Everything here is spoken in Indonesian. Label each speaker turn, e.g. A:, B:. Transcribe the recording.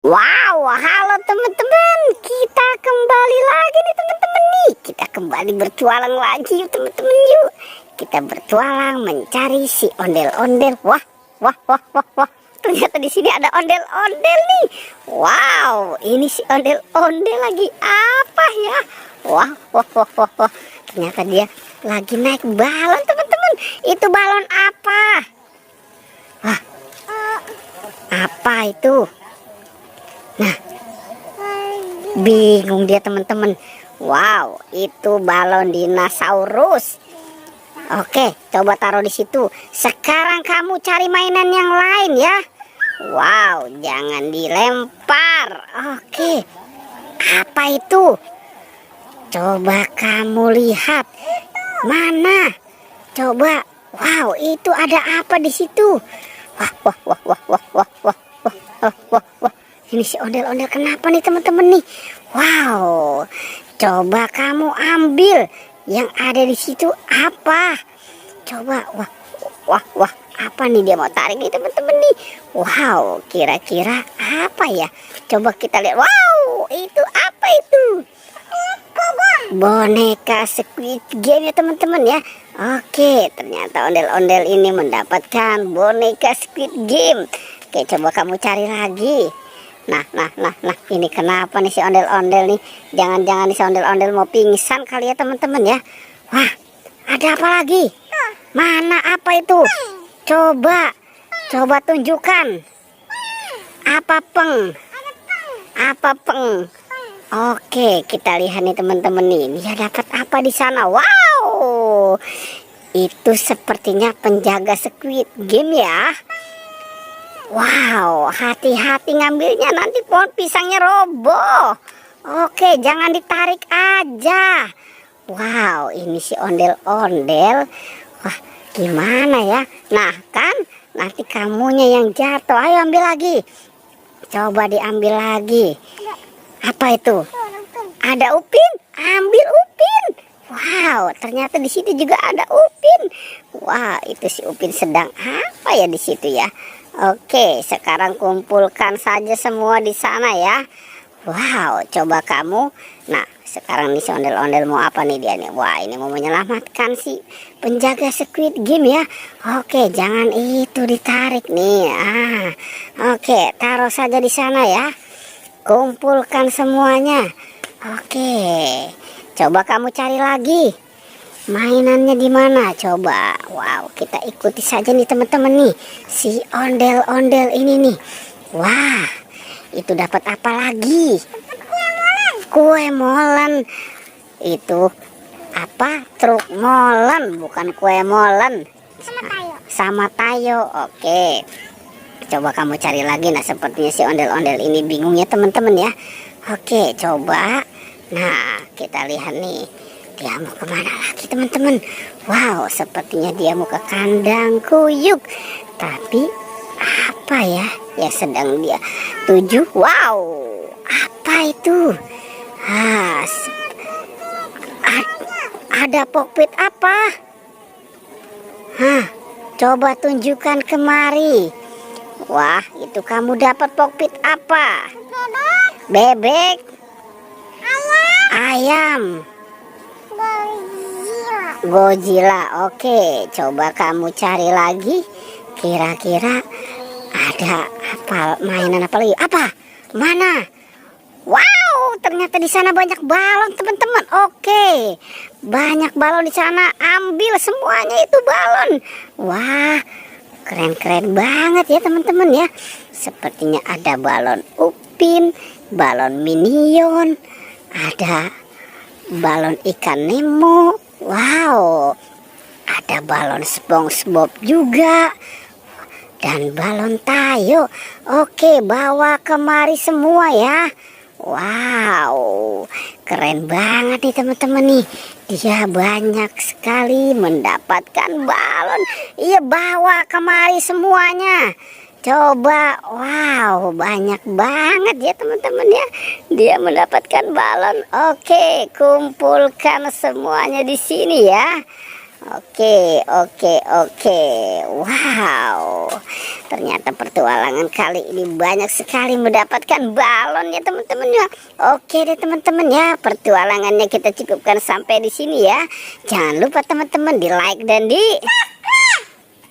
A: Wow, halo teman-teman. Kita kembali lagi nih teman-teman nih. Kita kembali bertualang lagi yuk teman-teman yuk. Kita bertualang mencari si ondel-ondel. Wah, wah, wah, wah, wah. Ternyata di sini ada ondel-ondel nih. Wow, ini si ondel-ondel lagi apa ya? Wah, wah, wah, wah, wah. Ternyata dia lagi naik balon teman-teman. Itu balon apa? Wah, apa itu? Nah, bingung dia teman-teman. Wow, itu balon dinosaurus. Oke, coba taruh di situ. Sekarang kamu cari mainan yang lain ya. Wow, jangan dilempar. Oke, apa itu? Coba kamu lihat. Mana? Coba. Wow, itu ada apa di situ? Wah, wah, wah, wah, wah, wah, wah, wah, wah, wah, wah. Ini si ondel-ondel kenapa nih teman-teman nih? Wow, coba kamu ambil yang ada di situ apa? Coba, wah, wah, wah, apa nih dia mau tarik nih teman-teman nih? Wow, kira-kira apa ya? Coba kita lihat. Wow, itu apa itu? Boneka Squid Game ya teman-teman ya. Oke, ternyata ondel-ondel ini mendapatkan boneka Squid Game. Oke, coba kamu cari lagi. Nah, ini kenapa nih si ondel-ondel nih? Jangan-jangan si ondel-ondel mau pingsan kali ya teman-teman ya. Wah, ada apa lagi? Mana apa itu? Coba tunjukkan. Apa peng? Apa peng? Oke, kita lihat nih teman-teman nih. Dia dapat apa di sana? Wow, itu sepertinya penjaga Squid Game ya. Wow, hati-hati ngambilnya, nanti pohon pisangnya roboh. Oke, jangan ditarik aja. Wow, ini si ondel-ondel. Wah, gimana ya? Nah, kan nanti kamunya yang jatuh. Ayo ambil lagi. Coba diambil lagi. Apa itu? Ada upin? Ambil upin. Wow, ternyata di situ juga ada upin. Wah, itu si upin sedang apa ya di situ ya? Oke, sekarang kumpulkan saja semua di sana ya. Wow, coba kamu. Nah, sekarang nih si ondel-ondel mau apa nih dia nih? Wah, ini mau menyelamatkan si penjaga Squid Game ya. Oke, jangan itu ditarik nih. Oke, taruh saja di sana ya. Kumpulkan semuanya. Oke, coba kamu cari lagi. Mainannya di mana? Coba. Wow, kita ikuti saja nih teman-teman nih. Si ondel-ondel ini nih. Wah, itu dapat apa lagi? Kue molen. Itu apa? Truk molen, bukan kue molen. Sama tayo. Oke. Coba kamu cari lagi. Nah, sepertinya si ondel-ondel ini bingung ya teman-teman ya. Oke, coba. Nah, kita lihat nih. Dia mau kemana lagi teman-teman? Wow, sepertinya dia mau ke kandang kuyuk. Tapi apa ya? Ya sedang dia tuju. Wow, apa itu? Ada kokpit apa? Coba tunjukkan kemari. Wah, itu kamu dapat kokpit apa? Bebek. Ayam. Godzilla. Oke, coba kamu cari lagi. Kira-kira ada apa? Mainan apa lagi? Apa? Mana? Wow, ternyata di sana banyak balon teman-teman. Oke, banyak balon di sana. Ambil semuanya itu balon. Wah, keren-keren banget ya teman-teman ya. Sepertinya ada balon upin, balon minion, ada balon ikan Nemo. Wow, ada balon SpongeBob juga. Dan balon tayo. Oke, bawa kemari semua ya. Wow, keren banget nih teman-teman nih. Dia banyak sekali mendapatkan balon. Iya, bawa kemari semuanya. Coba, wow, banyak banget ya teman-teman ya. Dia mendapatkan balon. Oke, kumpulkan semuanya di sini ya. Oke, oke, oke. Wow. Ternyata petualangan kali ini banyak sekali mendapatkan balon ya teman-teman ya. Oke deh teman-teman ya, petualangannya kita cukupkan sampai di sini ya. Jangan lupa teman-teman di like dan di